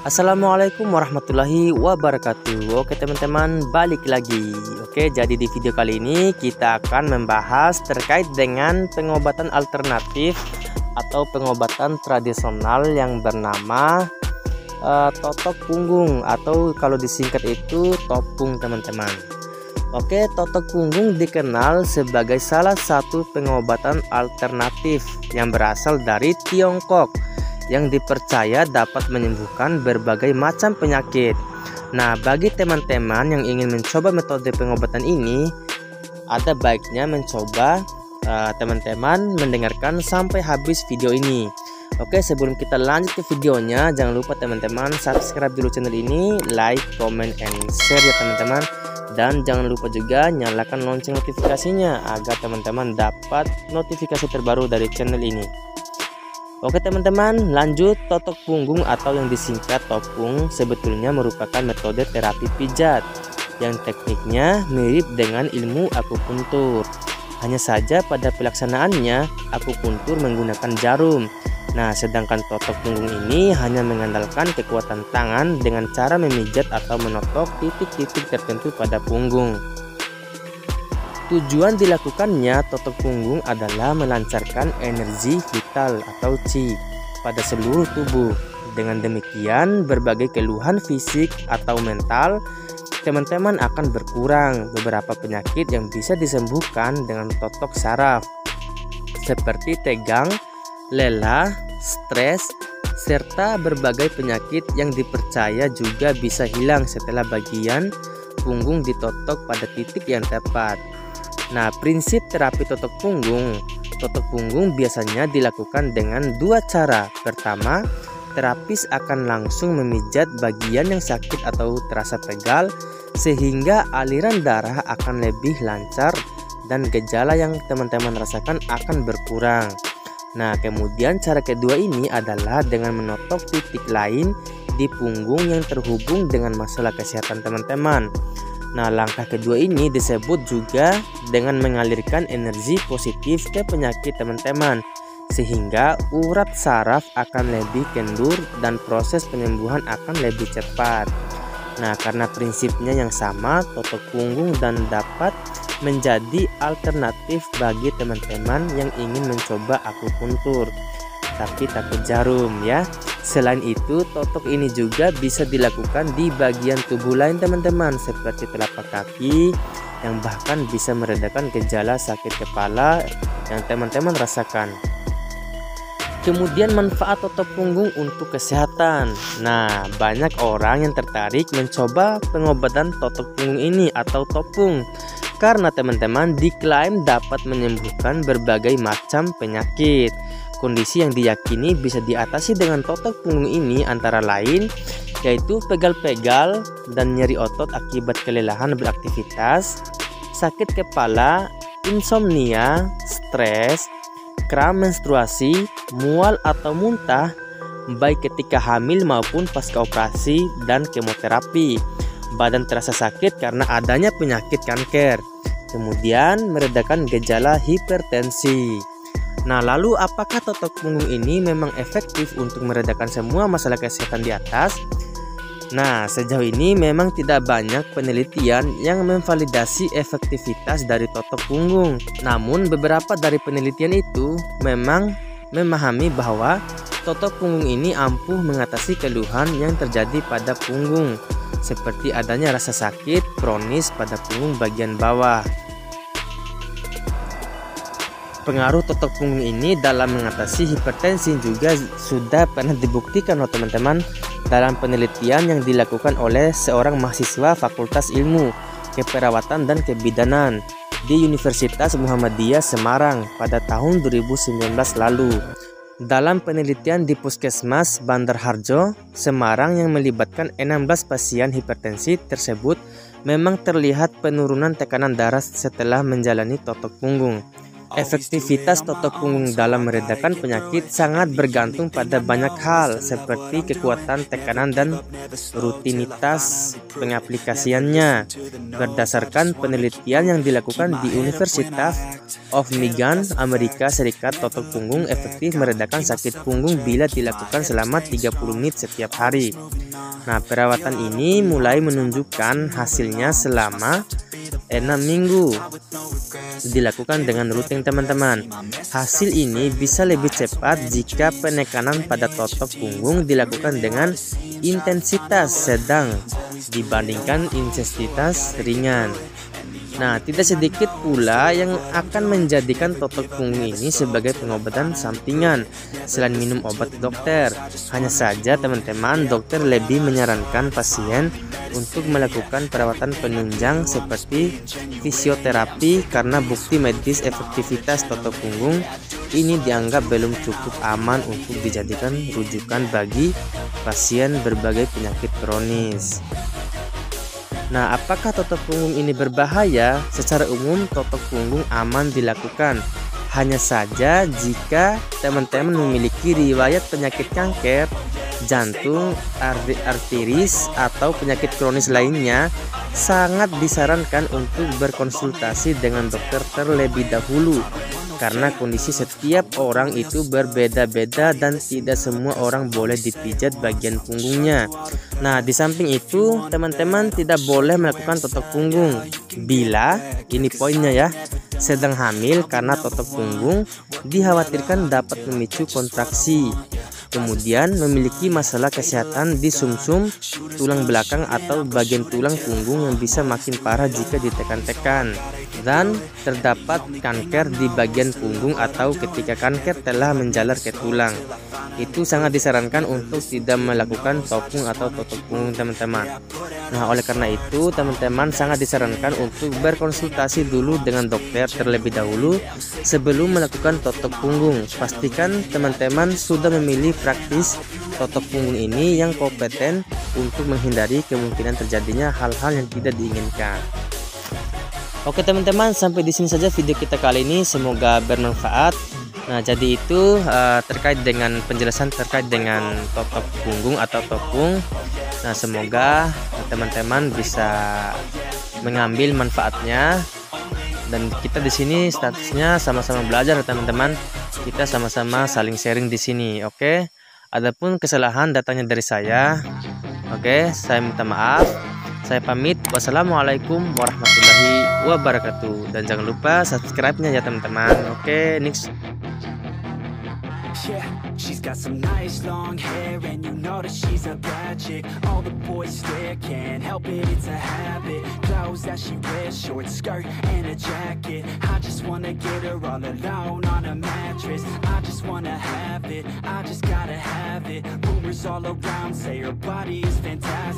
Assalamualaikum warahmatullahi wabarakatuh. Oke teman-teman, balik lagi. Oke, jadi di video kali ini kita akan membahas terkait dengan pengobatan alternatif atau pengobatan tradisional yang bernama totok punggung, atau kalau disingkat itu topung teman-teman. Oke, totok punggung dikenal sebagai salah satu pengobatan alternatif yang berasal dari Tiongkok, yang dipercaya dapat menyembuhkan berbagai macam penyakit. Nah, bagi teman-teman yang ingin mencoba metode pengobatan ini, ada baiknya mencoba teman-teman mendengarkan sampai habis video ini. Oke, sebelum kita lanjut ke videonya, jangan lupa teman-teman subscribe dulu channel ini, like, comment, and share ya teman-teman. Dan jangan lupa juga nyalakan lonceng notifikasinya agar teman-teman dapat notifikasi terbaru dari channel ini. Oke teman-teman, lanjut. Totok punggung atau yang disingkat topung sebetulnya merupakan metode terapi pijat yang tekniknya mirip dengan ilmu akupuntur. Hanya saja pada pelaksanaannya akupuntur menggunakan jarum. Nah, sedangkan totok punggung ini hanya mengandalkan kekuatan tangan dengan cara memijat atau menotok titik-titik tertentu pada punggung. Tujuan dilakukannya totok punggung adalah melancarkan energi vital atau qi pada seluruh tubuh. Dengan demikian, berbagai keluhan fisik atau mental teman-teman akan berkurang. Beberapa penyakit yang bisa disembuhkan dengan totok saraf seperti tegang, lelah, stres, serta berbagai penyakit yang dipercaya juga bisa hilang setelah bagian punggung ditotok pada titik yang tepat. Nah, prinsip terapi totok punggung biasanya dilakukan dengan dua cara. Pertama, terapis akan langsung memijat bagian yang sakit atau terasa pegal sehingga aliran darah akan lebih lancar dan gejala yang teman-teman rasakan akan berkurang. Nah, kemudian cara kedua ini adalah dengan menotok titik lain di punggung yang terhubung dengan masalah kesehatan teman-teman. Nah, langkah kedua ini disebut juga dengan mengalirkan energi positif ke penyakit teman-teman, sehingga urat saraf akan lebih kendur dan proses penyembuhan akan lebih cepat. Nah, karena prinsipnya yang sama, totok punggung dan dapat menjadi alternatif bagi teman-teman yang ingin mencoba akupuntur tapi takut jarum ya. Selain itu, totok ini juga bisa dilakukan di bagian tubuh lain teman-teman, seperti telapak kaki, yang bahkan bisa meredakan gejala sakit kepala yang teman-teman rasakan. Kemudian manfaat totok punggung untuk kesehatan. Nah, banyak orang yang tertarik mencoba pengobatan totok punggung ini atau topung karena teman-teman diklaim dapat menyembuhkan berbagai macam penyakit. Kondisi yang diyakini bisa diatasi dengan totok punggung ini antara lain yaitu pegal-pegal dan nyeri otot akibat kelelahan beraktivitas, sakit kepala, insomnia, stres, kram menstruasi, mual atau muntah baik ketika hamil maupun pasca operasi, dan kemoterapi. Badan terasa sakit karena adanya penyakit kanker. Kemudian meredakan gejala hipertensi. Nah, lalu apakah totok punggung ini memang efektif untuk meredakan semua masalah kesehatan di atas? Nah, sejauh ini memang tidak banyak penelitian yang memvalidasi efektivitas dari totok punggung. Namun beberapa dari penelitian itu memang memahami bahwa totok punggung ini ampuh mengatasi keluhan yang terjadi pada punggung, seperti adanya rasa sakit kronis pada punggung bagian bawah. Pengaruh totok punggung ini dalam mengatasi hipertensi juga sudah pernah dibuktikan loh teman-teman dalam penelitian yang dilakukan oleh seorang mahasiswa Fakultas Ilmu Keperawatan dan Kebidanan di Universitas Muhammadiyah Semarang pada tahun 2019 lalu. Dalam penelitian di Puskesmas Bandar Harjo, Semarang yang melibatkan 16 pasien hipertensi tersebut memang terlihat penurunan tekanan darah setelah menjalani totok punggung. Efektivitas totok punggung dalam meredakan penyakit sangat bergantung pada banyak hal seperti kekuatan tekanan dan rutinitas pengaplikasiannya. Berdasarkan penelitian yang dilakukan di Universitas of Michigan, Amerika Serikat, totok punggung efektif meredakan sakit punggung bila dilakukan selama 30 menit setiap hari. Nah, perawatan ini mulai menunjukkan hasilnya selama 6 minggu dilakukan dengan rutin teman-teman. Hasil ini bisa lebih cepat jika penekanan pada totok punggung dilakukan dengan intensitas sedang dibandingkan intensitas ringan. Nah, tidak sedikit pula yang akan menjadikan totok punggung ini sebagai pengobatan sampingan selain minum obat dokter. Hanya saja teman-teman, dokter lebih menyarankan pasien untuk melakukan perawatan penunjang seperti fisioterapi karena bukti medis efektivitas totok punggung ini dianggap belum cukup aman untuk dijadikan rujukan bagi pasien berbagai penyakit kronis. Nah, apakah totok punggung ini berbahaya? Secara umum, totok punggung aman dilakukan. Hanya saja jika teman-teman memiliki riwayat penyakit kanker, jantung, arteris, atau penyakit kronis lainnya, sangat disarankan untuk berkonsultasi dengan dokter terlebih dahulu. Karena kondisi setiap orang itu berbeda-beda dan tidak semua orang boleh dipijat bagian punggungnya. Nah, di samping itu teman-teman tidak boleh melakukan totok punggung bila, ini poinnya ya, sedang hamil karena totok punggung dikhawatirkan dapat memicu kontraksi. Kemudian memiliki masalah kesehatan di sumsum tulang belakang atau bagian tulang punggung yang bisa makin parah jika ditekan-tekan, dan terdapat kanker di bagian punggung atau ketika kanker telah menjalar ke tulang. Itu sangat disarankan untuk tidak melakukan topung atau totok punggung teman-teman. Nah, oleh karena itu teman-teman sangat disarankan untuk berkonsultasi dulu dengan dokter terlebih dahulu sebelum melakukan totok punggung. Pastikan teman-teman sudah memilih praktis totok punggung ini yang kompeten untuk menghindari kemungkinan terjadinya hal-hal yang tidak diinginkan. Oke teman-teman, sampai di sini saja video kita kali ini, semoga bermanfaat. Nah, jadi itu terkait dengan penjelasan terkait dengan totok punggung atau topung. Nah, semoga teman-teman bisa mengambil manfaatnya, dan kita di sini statusnya sama-sama belajar teman-teman. Kita sama-sama saling sharing di sini, oke? Adapun kesalahan datangnya dari saya, oke? Saya minta maaf. Saya pamit. Wassalamualaikum warahmatullahi wabarakatuh. Dan jangan lupa subscribe-nya ya teman-teman. Oke, next. Yeah, she's got some nice long hair, and you know that she's a bad chick. All the boys stare, can't help it, it's a habit. Clothes that she wears, short skirt and a jacket. I just wanna get her all alone on a mattress. I just wanna have it, I just gotta have it. Rumors all around say her body is fantastic.